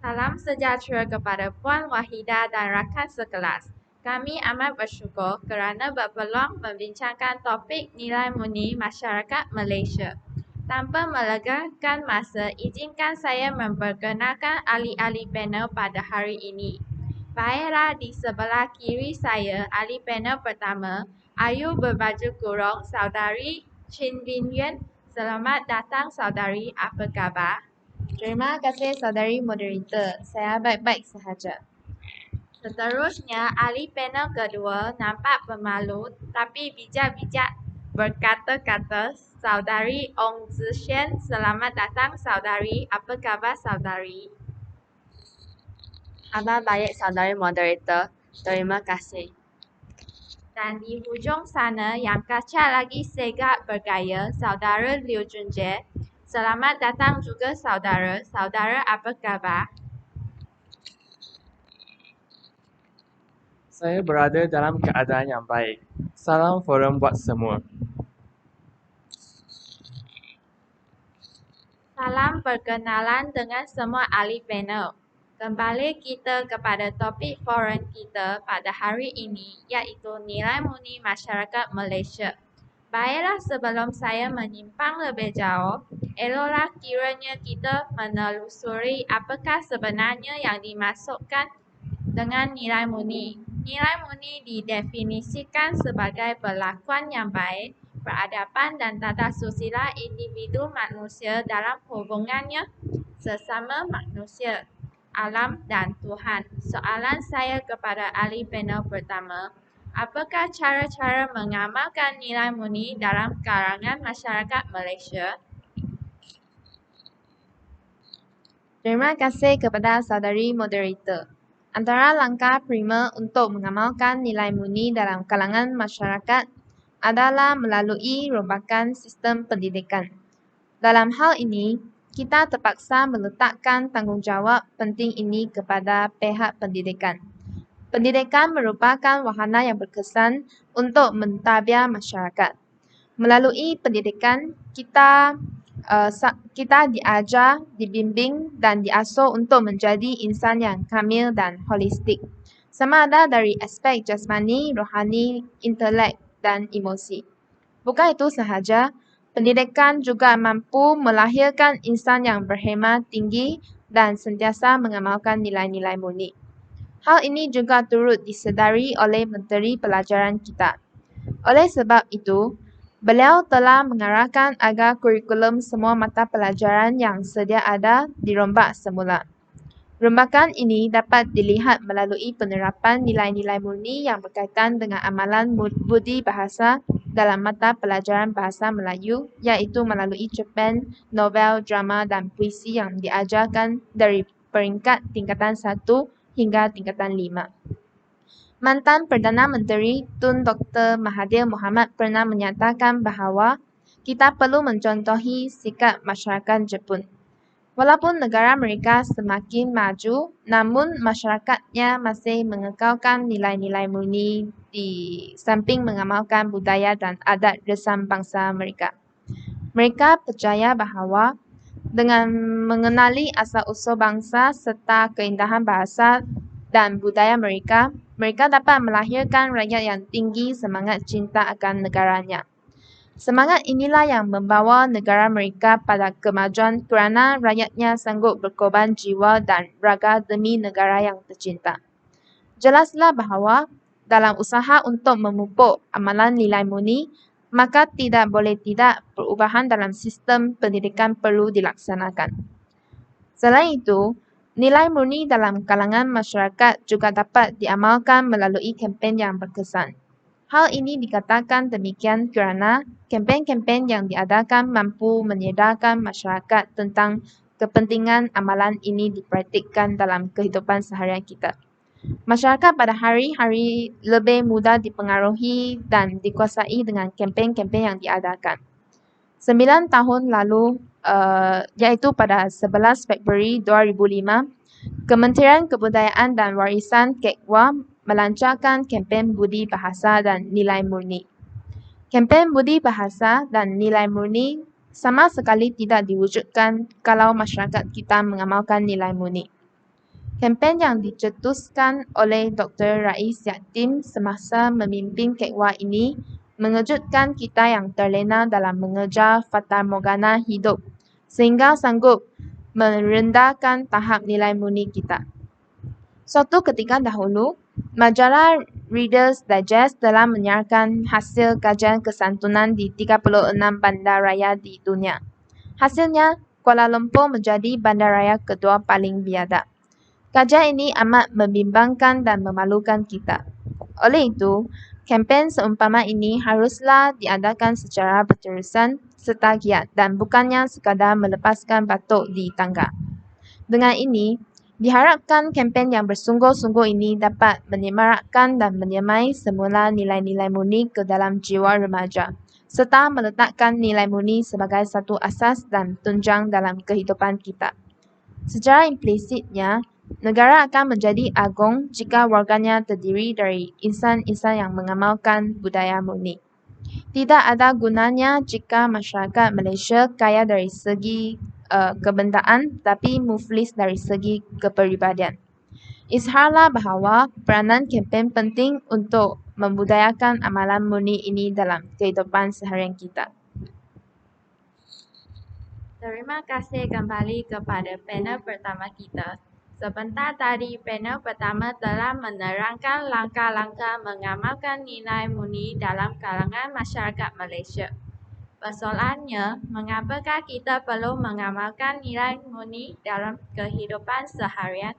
Salam sejahtera kepada Puan Wahidah dan rakan sekelas. Kami amat bersyukur kerana berpeluang membincangkan topik nilai murni masyarakat Malaysia. Tanpa melengahkan masa, izinkan saya memperkenalkan ahli-ahli panel pada hari ini. Baiklah, di sebelah kiri saya, ahli panel pertama, Ayu berbaju kurung, Saudari Chin Bin Yuan. Selamat datang saudari, apa khabar? Terima kasih saudari moderator. Saya baik-baik sahaja. Seterusnya, ahli panel kedua nampak pemalu tapi bijak-bijak berkata-kata, Saudari Ong Zishan. Selamat datang saudari, apa khabar saudari? Amat baik saudari moderator. Terima kasih. Dan di hujung sana yang kacak lagi segak bergaya, Saudara Liu Junjie. Selamat datang juga saudara. Saudara apa khabar? Saya berada dalam keadaan yang baik. Salam forum buat semua. Salam perkenalan dengan semua ahli panel. Kembali kita kepada topik forum kita pada hari ini, iaitu nilai murni masyarakat Malaysia. Baiklah, sebelum saya menyimpang lebih jauh, eloklah kiranya kita menelusuri apakah sebenarnya yang dimaksudkan dengan nilai murni. Nilai murni didefinisikan sebagai perlakuan yang baik, peradaban dan tata susila individu manusia dalam hubungannya sesama manusia, alam dan Tuhan. Soalan saya kepada ahli panel pertama, apakah cara-cara mengamalkan nilai murni dalam kalangan masyarakat Malaysia? Terima kasih kepada saudari moderator. Antara langkah prima untuk mengamalkan nilai murni dalam kalangan masyarakat adalah melalui rombakan sistem pendidikan. Dalam hal ini, kita terpaksa meletakkan tanggungjawab penting ini kepada pihak pendidikan. Pendidikan merupakan wahana yang berkesan untuk mentarbiyah masyarakat. Melalui pendidikan, kita diajar, dibimbing dan diasuh untuk menjadi insan yang kamil dan holistik, sama ada dari aspek jasmani, rohani, intelek dan emosi. Bukan itu sahaja, pendidikan juga mampu melahirkan insan yang berhemah tinggi dan sentiasa mengamalkan nilai-nilai murni. Hal ini juga turut disedari oleh Menteri Pelajaran kita. Oleh sebab itu, beliau telah mengarahkan agar kurikulum semua mata pelajaran yang sedia ada dirombak semula. Rombakan ini dapat dilihat melalui penerapan nilai-nilai murni yang berkaitan dengan amalan budi bahasa dalam mata pelajaran bahasa Melayu, iaitu melalui cerpen, novel, drama dan puisi yang diajarkan dari peringkat tingkatan 1 hingga tingkatan 5. Mantan Perdana Menteri Tun Dr. Mahathir Mohamad pernah menyatakan bahawa kita perlu mencontohi sikap masyarakat Jepun. Walaupun negara mereka semakin maju, namun masyarakatnya masih mengekalkan nilai-nilai murni di samping mengamalkan budaya dan adat resam bangsa mereka. Mereka percaya bahawa dengan mengenali asal-usul bangsa serta keindahan bahasa dan budaya mereka, mereka dapat melahirkan rakyat yang tinggi semangat cinta akan negaranya. Semangat inilah yang membawa negara mereka pada kemajuan kerana rakyatnya sanggup berkorban jiwa dan raga demi negara yang tercinta. Jelaslah bahawa dalam usaha untuk memupuk amalan nilai murni, maka tidak boleh tidak perubahan dalam sistem pendidikan perlu dilaksanakan. Selain itu, nilai murni dalam kalangan masyarakat juga dapat diamalkan melalui kempen yang berkesan. Hal ini dikatakan demikian kerana kempen-kempen yang diadakan mampu menyedarkan masyarakat tentang kepentingan amalan ini dipraktikkan dalam kehidupan seharian kita. Masyarakat pada hari-hari lebih mudah dipengaruhi dan dikuasai dengan kempen-kempen yang diadakan. 9 tahun lalu, iaitu pada 11 Februari 2005, Kementerian Kebudayaan dan Warisan KEKWA melancarkan kempen budi bahasa dan nilai murni. Kempen budi bahasa dan nilai murni sama sekali tidak diwujudkan kalau masyarakat kita mengamalkan nilai murni. Kempen yang dicetuskan oleh Dr. Rais Yatim semasa memimpin Kekwa ini mengejutkan kita yang terlena dalam mengejar fatamorgana hidup, sehingga sanggup merendahkan tahap nilai murni kita. Suatu ketika dahulu, majalah Reader's Digest telah menyiarkan hasil kajian kesantunan di 36 bandaraya di dunia. Hasilnya, Kuala Lumpur menjadi bandaraya kedua paling biadab. Kajian ini amat membimbangkan dan memalukan kita. Oleh itu, kempen seumpama ini haruslah diadakan secara berterusan serta giat dan bukannya sekadar melepaskan batuk di tangga. Dengan ini, diharapkan kempen yang bersungguh-sungguh ini dapat menyemarakkan dan menyemai semula nilai-nilai murni ke dalam jiwa remaja, serta meletakkan nilai murni sebagai satu asas dan tunjang dalam kehidupan kita. Secara implisitnya, negara akan menjadi agung jika warganya terdiri dari insan-insan yang mengamalkan budaya murni. Tidak ada gunanya jika masyarakat Malaysia kaya dari segi kebendaan tapi muflis dari segi kepribadian. Izharlah bahawa peranan kempen penting untuk membudayakan amalan murni ini dalam kehidupan seharian kita. Terima kasih kembali kepada panel pertama kita. Sebentar tadi panel pertama telah menerangkan langkah-langkah mengamalkan nilai murni dalam kalangan masyarakat Malaysia. Persoalannya, mengapakah kita perlu mengamalkan nilai murni dalam kehidupan seharian?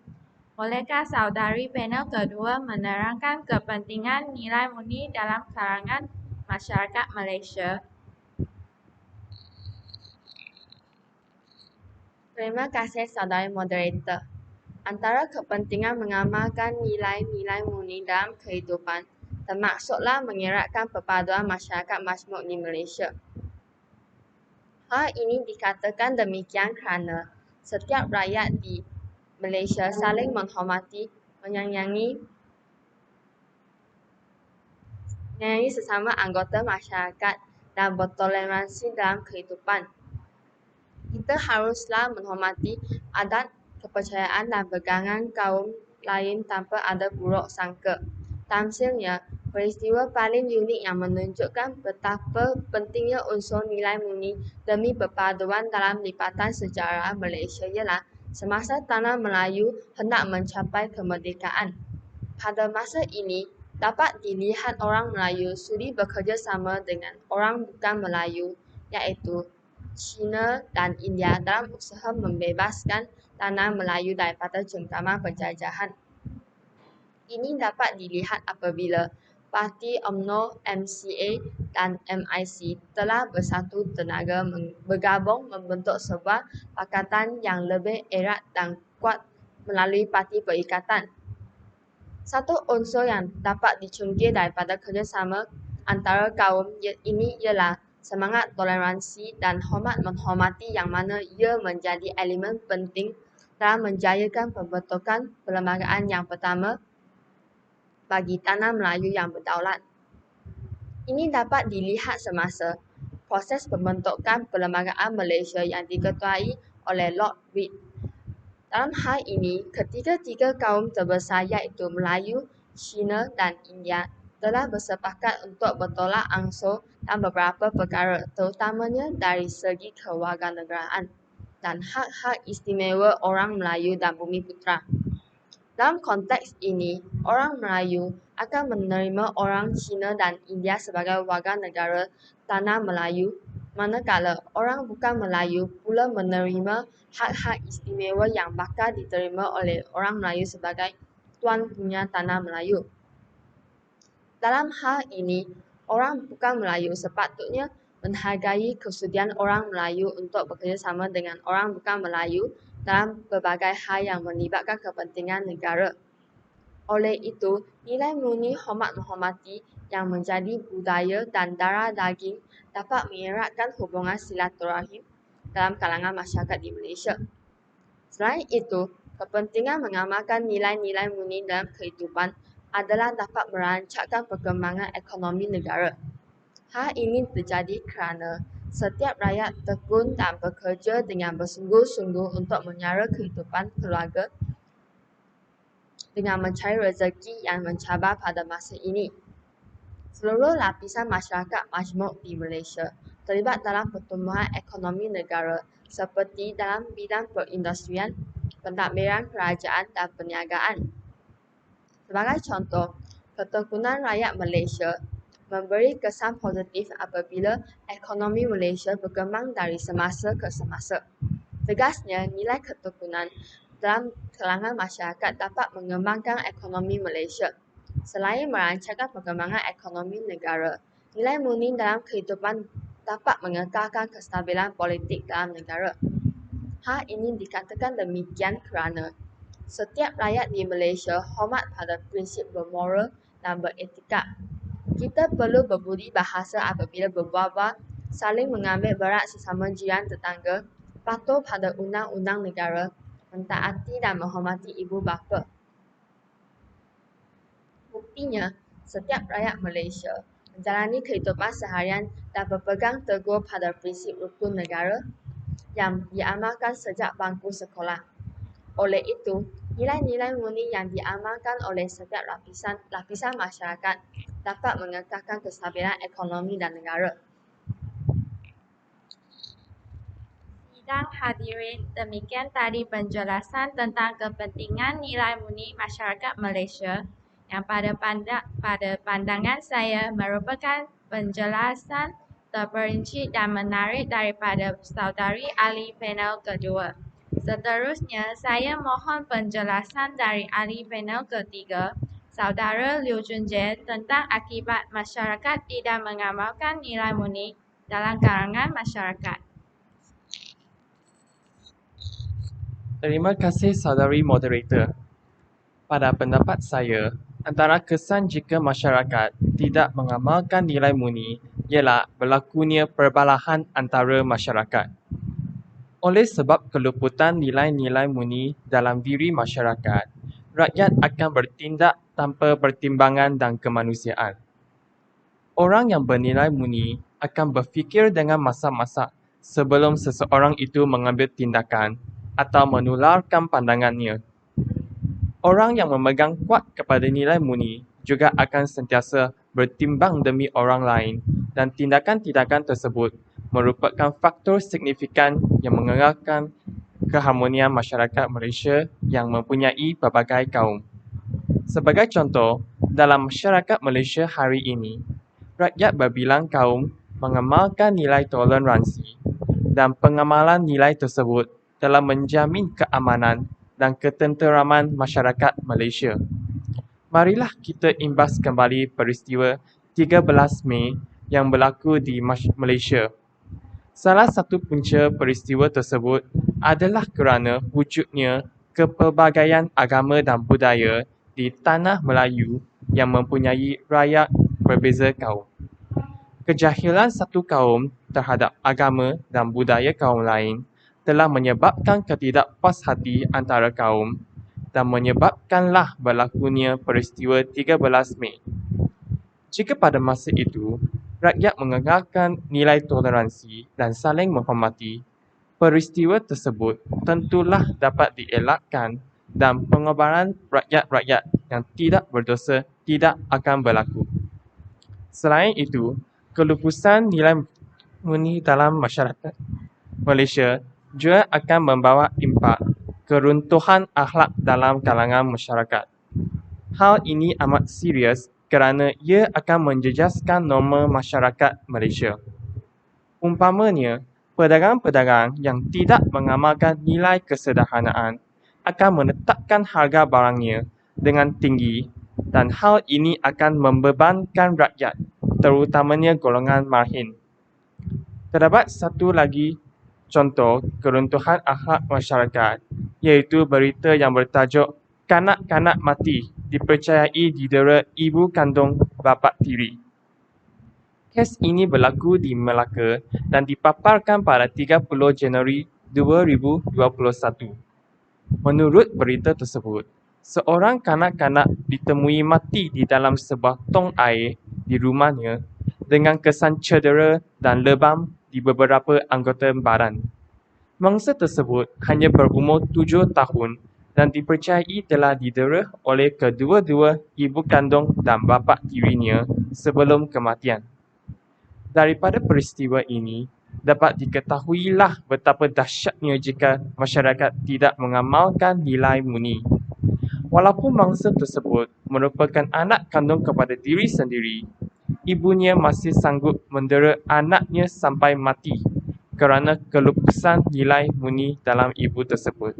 Bolehkah saudari panel kedua menerangkan kepentingan nilai murni dalam kalangan masyarakat Malaysia? Terima kasih saudari moderator. Antara kepentingan mengamalkan nilai-nilai murni dalam kehidupan termaksudlah mengeratkan perpaduan masyarakat majmuk di Malaysia. Hal ini dikatakan demikian kerana setiap rakyat di Malaysia saling menghormati, menyayangi sesama anggota masyarakat dan bertoleransi dalam kehidupan. Kita haruslah menghormati adat, kepercayaan dan pegangan kaum lain tanpa ada buruk sangka. Tamsilnya, peristiwa paling unik yang menunjukkan betapa pentingnya unsur nilai murni demi perpaduan dalam lipatan sejarah Malaysia ialah semasa tanah Melayu hendak mencapai kemerdekaan. Pada masa ini, dapat dilihat orang Melayu sudi bekerjasama dengan orang bukan Melayu, iaitu China dan India dalam usaha membebaskan tanah Melayu daripada cengkraman penjajahan. Ini dapat dilihat apabila Parti UMNO, MCA dan MIC telah bersatu tenaga bergabung membentuk sebuah pakatan yang lebih erat dan kuat melalui Parti Perikatan. Satu unsur yang dapat dicungkil daripada kerjasama antara kaum ini ialah semangat toleransi dan hormat menghormati yang mana ia menjadi elemen penting dalam menjayakan pembentukan perlembagaan yang pertama bagi tanah Melayu yang berdaulat. Ini dapat dilihat semasa proses pembentukan perlembagaan Malaysia yang diketuai oleh Lord Reed. Dalam hal ini, ketiga-tiga kaum terbesar iaitu Melayu, Cina dan India telah bersepakat untuk bertolak ansur dalam beberapa perkara, terutamanya dari segi kewarganegaraan dan hak-hak istimewa orang Melayu dan Bumiputera. Dalam konteks ini, orang Melayu akan menerima orang Cina dan India sebagai warga negara tanah Melayu, manakala orang bukan Melayu pula menerima hak-hak istimewa yang bakal diterima oleh orang Melayu sebagai tuan punya tanah Melayu. Dalam hal ini, orang bukan Melayu sepatutnya menghargai kesudian orang Melayu untuk bekerjasama dengan orang bukan Melayu dalam berbagai hal yang melibatkan kepentingan negara. Oleh itu, nilai murni hormat menghormati yang menjadi budaya dan darah daging dapat mengeratkan hubungan silaturahim dalam kalangan masyarakat di Malaysia. Selain itu, kepentingan mengamalkan nilai-nilai murni dalam kehidupan adalah dapat merancangkan perkembangan ekonomi negara. Hal ini terjadi kerana setiap rakyat tekun dan bekerja dengan bersungguh-sungguh untuk menyara kehidupan keluarga dengan mencari rezeki yang mencabar pada masa ini. Seluruh lapisan masyarakat majmuk di Malaysia terlibat dalam pertumbuhan ekonomi negara seperti dalam bidang perindustrian, pentadbiran kerajaan dan perniagaan. Sebagai contoh, ketekunan rakyat Malaysia memberi kesan positif apabila ekonomi Malaysia berkembang dari semasa ke semasa. Tegasnya, nilai ketekunan dalam kalangan masyarakat dapat mengembangkan ekonomi Malaysia. Selain merancangkan perkembangan ekonomi negara, nilai murni dalam kehidupan dapat mengekalkan kestabilan politik dalam negara. Hal ini dikatakan demikian kerana setiap rakyat di Malaysia hormat pada prinsip bermoral dan beretika. Kita perlu berbudi bahasa apabila berbual-bual, saling mengambil berat sesama jiran tetangga, patuh pada undang-undang negara, mentaati dan menghormati ibu bapa. Buktinya, setiap rakyat Malaysia menjalani kehidupan seharian dan berpegang teguh pada prinsip rukun negara yang diamalkan sejak bangku sekolah. Oleh itu, nilai-nilai murni yang diamalkan oleh setiap lapisan masyarakat dapat mengekalkan kestabilan ekonomi dan negara. Sidang hadirin, demikian tadi penjelasan tentang kepentingan nilai murni masyarakat Malaysia yang pada pandangan saya merupakan penjelasan terperinci dan menarik daripada saudari ahli panel kedua. Seterusnya, saya mohon penjelasan dari ahli panel ketiga, Saudara Liu Junjie, tentang akibat masyarakat tidak mengamalkan nilai murni dalam kalangan masyarakat. Terima kasih saudari moderator. Pada pendapat saya, antara kesan jika masyarakat tidak mengamalkan nilai murni ialah berlakunya perbalahan antara masyarakat. Oleh sebab keluputan nilai-nilai murni dalam diri masyarakat, rakyat akan bertindak tanpa pertimbangan dan kemanusiaan. Orang yang bernilai murni akan berfikir dengan masak-masak sebelum seseorang itu mengambil tindakan atau menularkan pandangannya. Orang yang memegang kuat kepada nilai murni juga akan sentiasa bertimbang demi orang lain dan tindakan-tindakan tersebut merupakan faktor signifikan yang mengekalkan keharmonian masyarakat Malaysia yang mempunyai pelbagai kaum. Sebagai contoh, dalam masyarakat Malaysia hari ini, rakyat berbilang kaum mengamalkan nilai toleransi dan pengamalan nilai tersebut dalam menjamin keamanan dan ketenteraman masyarakat Malaysia. Marilah kita imbas kembali peristiwa 13 Mei yang berlaku di Malaysia. Salah satu punca peristiwa tersebut adalah kerana wujudnya kepelbagaian agama dan budaya di tanah Melayu yang mempunyai rakyat berbeza kaum. Kejahilan satu kaum terhadap agama dan budaya kaum lain telah menyebabkan ketidakpuashati antara kaum dan menyebabkanlah berlakunya peristiwa 13 Mei. Jika pada masa itu, rakyat mengekalkan nilai toleransi dan saling menghormati, peristiwa tersebut tentulah dapat dielakkan dan pengorbanan rakyat-rakyat yang tidak berdosa tidak akan berlaku. Selain itu, kelupusan nilai murni dalam masyarakat Malaysia juga akan membawa impak keruntuhan akhlak dalam kalangan masyarakat. Hal ini amat serius kerana ia akan menjejaskan norma masyarakat Malaysia. Umpamanya, pedagang-pedagang yang tidak mengamalkan nilai kesederhanaan akan menetapkan harga barangnya dengan tinggi dan hal ini akan membebankan rakyat, terutamanya golongan marhin. Terdapat satu lagi contoh keruntuhan akhlak masyarakat, iaitu berita yang bertajuk "Kanak-kanak mati dipercayai didera ibu kandung bapa tiri". Kes ini berlaku di Melaka dan dipaparkan pada 30 Januari 2021. Menurut berita tersebut, seorang kanak-kanak ditemui mati di dalam sebuah tong air di rumahnya dengan kesan cedera dan lebam di beberapa anggota badan. Mangsa tersebut hanya berumur 7 tahun dan dipercayai telah didera oleh kedua-dua ibu kandung dan bapa tirinya sebelum kematian. Daripada peristiwa ini, dapat diketahuilah betapa dahsyatnya jika masyarakat tidak mengamalkan nilai murni. Walaupun mangsa tersebut merupakan anak kandung kepada diri sendiri, ibunya masih sanggup mendera anaknya sampai mati kerana kelupusan nilai murni dalam ibu tersebut.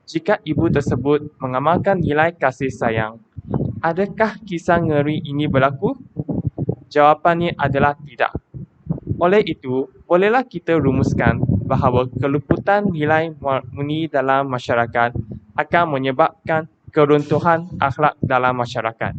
Jika ibu tersebut mengamalkan nilai kasih sayang, adakah kisah ngeri ini berlaku? Jawapannya adalah tidak. Oleh itu, bolehlah kita rumuskan bahawa keluputan nilai murni dalam masyarakat akan menyebabkan keruntuhan akhlak dalam masyarakat.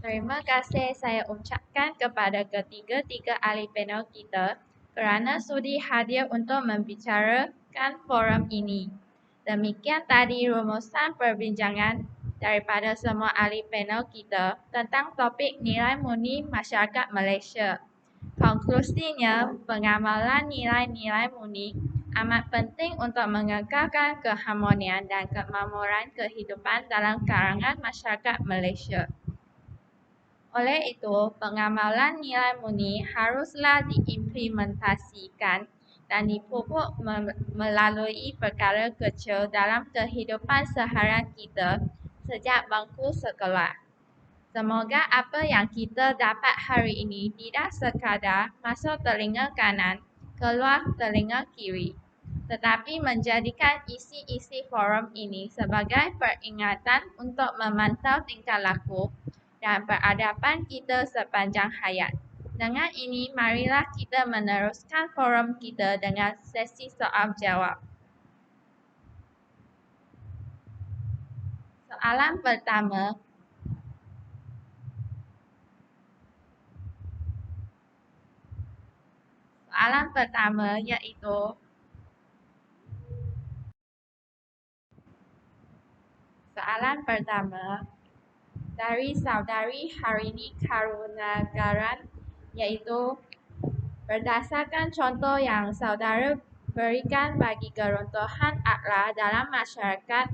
Terima kasih saya ucapkan kepada ketiga-tiga ahli panel kita kerana sudi hadir untuk membicarakan forum ini. Demikian tadi rumusan perbincangan daripada semua ahli panel kita tentang topik nilai murni masyarakat Malaysia. Konklusinya, pengamalan nilai-nilai murni amat penting untuk mengekalkan keharmonian dan kemakmuran kehidupan dalam kalangan masyarakat Malaysia. Oleh itu, pengamalan nilai murni haruslah diimplementasikan dan dipupuk melalui perkara kecil dalam kehidupan seharian kita sejak bangku sekolah. Semoga apa yang kita dapat hari ini tidak sekadar masuk telinga kanan, keluar telinga kiri, tetapi menjadikan isi-isi forum ini sebagai peringatan untuk memantau tingkah laku dan peradaban kita sepanjang hayat. Dengan ini, marilah kita meneruskan forum kita dengan sesi soal jawab. Soalan pertama iaitu dari saudari Harini Karunagaran, iaitu berdasarkan contoh yang saudara berikan bagi keruntuhan akhlak dalam masyarakat,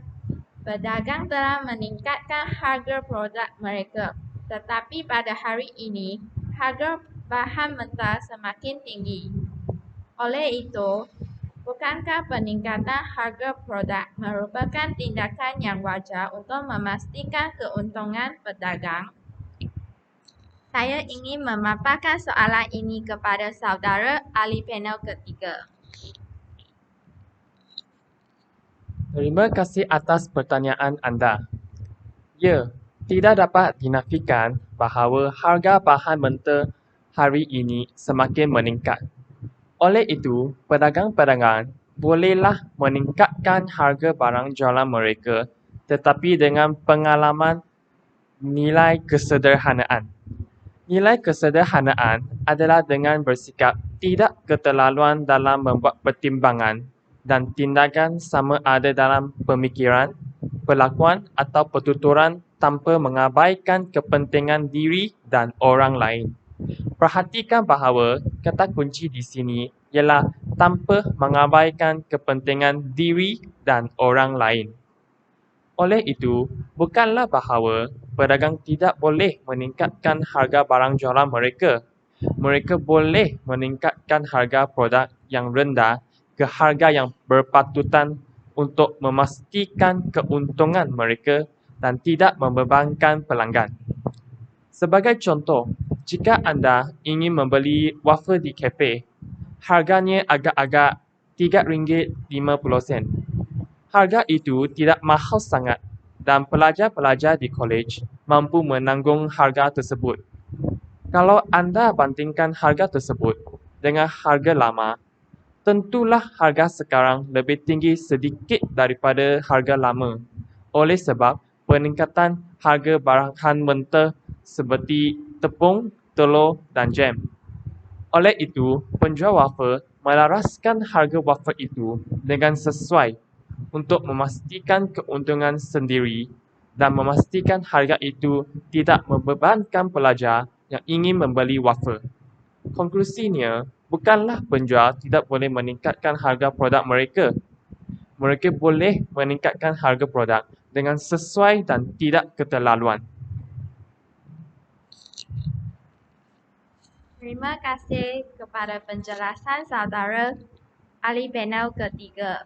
pedagang telah meningkatkan harga produk mereka. Tetapi pada hari ini, harga bahan mentah semakin tinggi. Oleh itu, bukankah peningkatan harga produk merupakan tindakan yang wajar untuk memastikan keuntungan pedagang? Saya ingin memaparkan soalan ini kepada saudara ahli panel ketiga. Terima kasih atas pertanyaan anda. Ya, tidak dapat dinafikan bahawa harga bahan mentah hari ini semakin meningkat. Oleh itu, pedagang-pedagang bolehlah meningkatkan harga barang jualan mereka tetapi dengan pengalaman nilai kesederhanaan. Nilai kesederhanaan adalah dengan bersikap tidak keterlaluan dalam membuat pertimbangan dan tindakan sama ada dalam pemikiran, perlakuan atau pertuturan tanpa mengabaikan kepentingan diri dan orang lain. Perhatikan bahawa kata kunci di sini ialah tanpa mengabaikan kepentingan diri dan orang lain. Oleh itu, bukanlah bahawa pedagang tidak boleh meningkatkan harga barang jualan mereka. Mereka boleh meningkatkan harga produk yang rendah ke harga yang berpatutan untuk memastikan keuntungan mereka dan tidak membebankan pelanggan. Sebagai contoh, jika anda ingin membeli wafer di kafe, harganya agak-agak RM3.50. Harga itu tidak mahal sangat dan pelajar-pelajar di kolej mampu menanggung harga tersebut. Kalau anda bandingkan harga tersebut dengan harga lama, tentulah harga sekarang lebih tinggi sedikit daripada harga lama oleh sebab peningkatan harga bahan mentah seperti tepung, telur dan jam. Oleh itu, penjual wafer melaraskan harga wafer itu dengan sesuai untuk memastikan keuntungan sendiri dan memastikan harga itu tidak membebankan pelajar yang ingin membeli wafer. Konklusinya, Bukanlah penjual tidak boleh meningkatkan harga produk mereka. Mereka boleh meningkatkan harga produk dengan sesuai dan tidak keterlaluan. Terima kasih kepada penjelasan saudara ahli panel ketiga.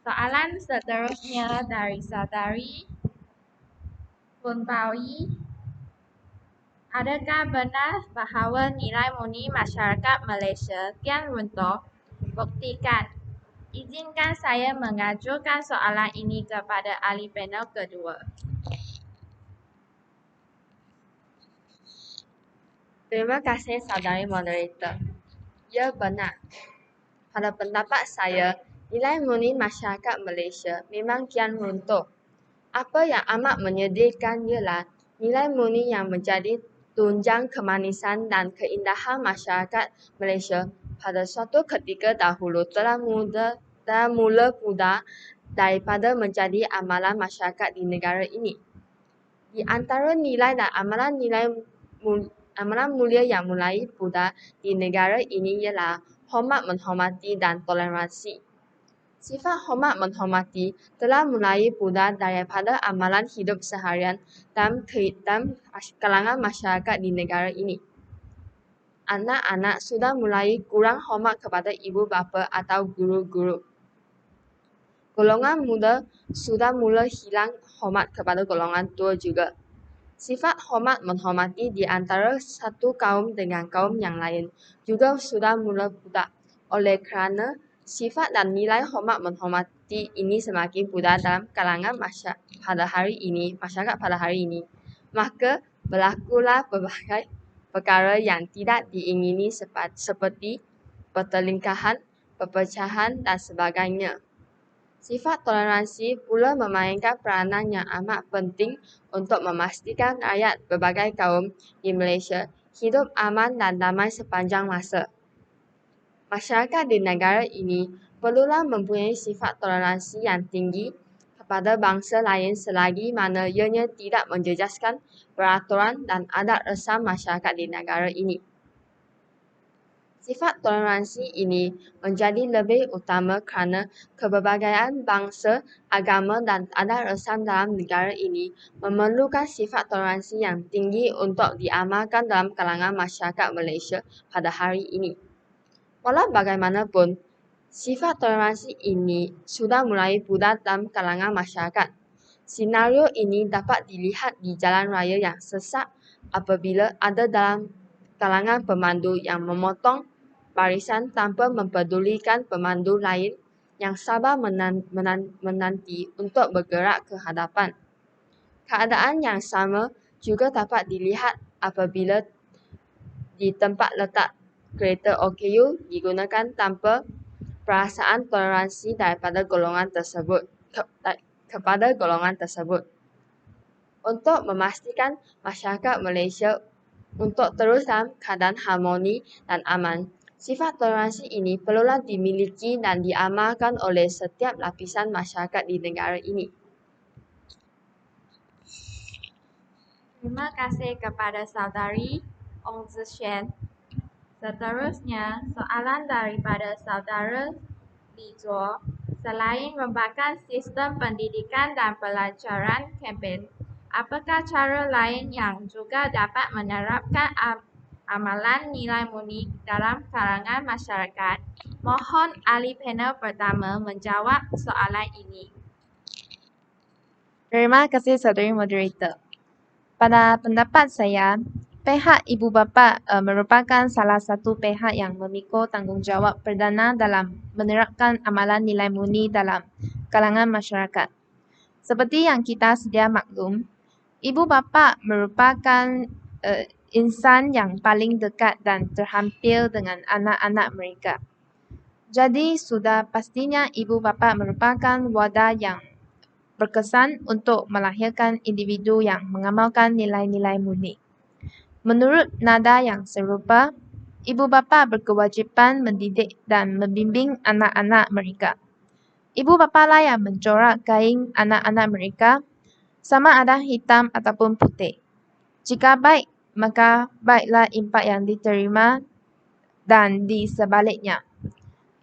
Soalan seterusnya dari saudari Punpawi. Adakah benar bahawa nilai murni masyarakat Malaysia kian runtuh? Buktikan. Izinkan saya mengajukan soalan ini kepada ahli panel kedua. Terima kasih saudari moderator. Ya benar. Pada pendapat saya, nilai murni masyarakat Malaysia memang kian runtuh. Apa yang amat menyedihkan ialah nilai murni yang menjadi tunjang kemanisan dan keindahan masyarakat Malaysia pada suatu ketika dahulu telah mula pudar daripada menjadi amalan masyarakat di negara ini. Di antara nilai dan amalan mulia yang mulai pudar di negara ini ialah hormat menghormati dan toleransi. Sifat hormat menghormati telah mulai pudar daripada amalan hidup seharian dalam kalangan masyarakat di negara ini. Anak-anak sudah mulai kurang hormat kepada ibu bapa atau guru-guru. Golongan muda sudah mula hilang hormat kepada golongan tua juga. Sifat hormat menghormati di antara satu kaum dengan kaum yang lain juga sudah mula pudar. Oleh kerana sifat dan nilai hormat menghormati ini semakin pudar dalam kalangan masyarakat pada hari ini, maka berlakulah berbagai perkara yang tidak diingini seperti pertelingkahan, perpecahan dan sebagainya. Sifat toleransi pula memainkan peranan yang amat penting untuk memastikan rakyat berbagai kaum di Malaysia hidup aman dan damai sepanjang masa. Masyarakat di negara ini perlulah mempunyai sifat toleransi yang tinggi kepada bangsa lain selagi mana ianya tidak menjejaskan peraturan dan adat resam masyarakat di negara ini. Sifat toleransi ini menjadi lebih utama kerana keberbagai bangsa, agama dan adat resam dalam negara ini memerlukan sifat toleransi yang tinggi untuk diamalkan dalam kalangan masyarakat Malaysia pada hari ini. Walau bagaimanapun, sifat toleransi ini sudah mulai pudar dalam kalangan masyarakat. Senario ini dapat dilihat di jalan raya yang sesak apabila ada dalam kalangan pemandu yang memotong barisan tanpa mempedulikan pemandu lain yang sabar menanti untuk bergerak ke hadapan. Keadaan yang sama juga dapat dilihat apabila di tempat letak kereta OKU digunakan tanpa perasaan toleransi daripada golongan tersebut kepada golongan tersebut. Untuk memastikan masyarakat Malaysia untuk terus dalam keadaan harmoni dan aman, sifat toleransi ini perlulah dimiliki dan diamalkan oleh setiap lapisan masyarakat di negara ini. Terima kasih kepada saudari Ong Zishen. Seterusnya, soalan daripada saudara Li Zuo. Selain membakar sistem pendidikan dan pelajaran kempen, apakah cara lain yang juga dapat menerapkan amalan nilai murni dalam kalangan masyarakat? Mohon ahli panel pertama menjawab soalan ini. Terima kasih saudari moderator. Pada pendapat saya, pihak ibu bapa merupakan salah satu pihak yang memikul tanggungjawab perdana dalam menerapkan amalan nilai murni dalam kalangan masyarakat. Seperti yang kita sedia maklum, ibu bapa merupakan insan yang paling dekat dan terhampir dengan anak-anak mereka. Jadi sudah pastinya ibu bapa merupakan wadah yang berkesan untuk melahirkan individu yang mengamalkan nilai-nilai murni. Menurut nada yang serupa, ibu bapa berkewajipan mendidik dan membimbing anak-anak mereka. Ibu bapa lah yang mencorak kain anak-anak mereka, sama ada hitam ataupun putih. Jika baik, maka baiklah impak yang diterima dan di sebaliknya.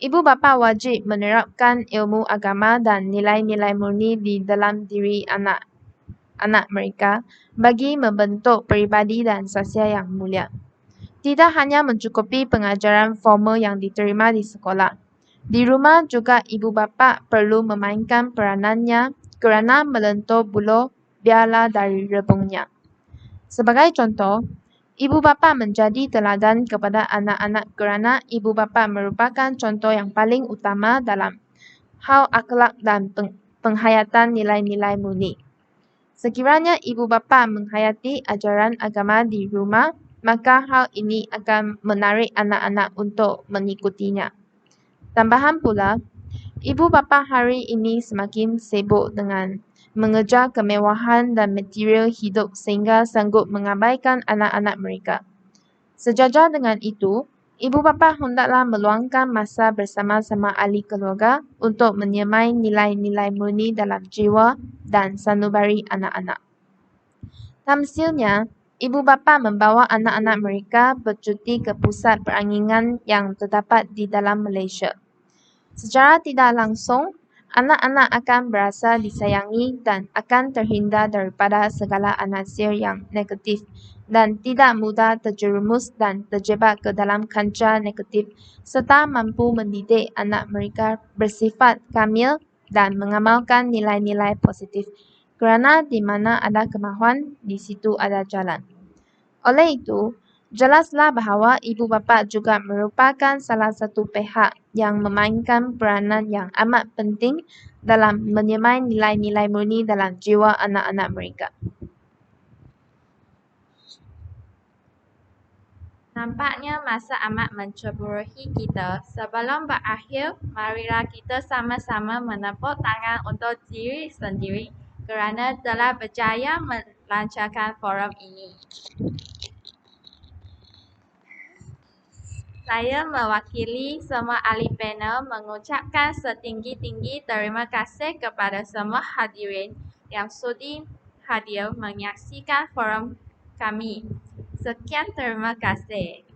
Ibu bapa wajib menerapkan ilmu agama dan nilai-nilai murni di dalam diri anak mereka bagi membentuk peribadi dan sosial yang mulia. Tidak hanya mencukupi pengajaran formal yang diterima di sekolah. Di rumah juga ibu bapa perlu memainkan peranannya kerana melentur buluh biala dari rebungnya. Sebagai contoh, ibu bapa menjadi teladan kepada anak-anak kerana ibu bapa merupakan contoh yang paling utama dalam hal akhlak dan penghayatan nilai-nilai murni. Sekiranya ibu bapa menghayati ajaran agama di rumah, maka hal ini akan menarik anak-anak untuk mengikutinya. Tambahan pula, ibu bapa hari ini semakin sibuk dengan mengejar kemewahan dan material hidup sehingga sanggup mengabaikan anak-anak mereka. Sejajar dengan itu, ibu bapa hendaklah meluangkan masa bersama-sama ahli keluarga untuk menyemai nilai-nilai murni dalam jiwa dan sanubari anak-anak. Tamsilnya, ibu bapa membawa anak-anak mereka bercuti ke pusat perangingan yang terdapat di dalam Malaysia. Secara tidak langsung, anak-anak akan berasa disayangi dan akan terhindar daripada segala anasir yang negatif dan tidak mudah terjerumus dan terjebak ke dalam kancah negatif serta mampu mendidik anak mereka bersifat kamil dan mengamalkan nilai-nilai positif. Kerana di mana ada kemahuan, di situ ada jalan. Oleh itu, jelaslah bahawa ibu bapa juga merupakan salah satu pihak yang memainkan peranan yang amat penting dalam menyemai nilai-nilai murni dalam jiwa anak-anak mereka. Nampaknya masa amat mencemburuhi kita. Sebelum berakhir, marilah kita sama-sama menepuk tangan untuk diri sendiri kerana telah berjaya melancarkan forum ini. Saya mewakili semua ahli panel mengucapkan setinggi-tinggi terima kasih kepada semua hadirin yang sudi hadir menyaksikan forum kami. Sekian terima kasih.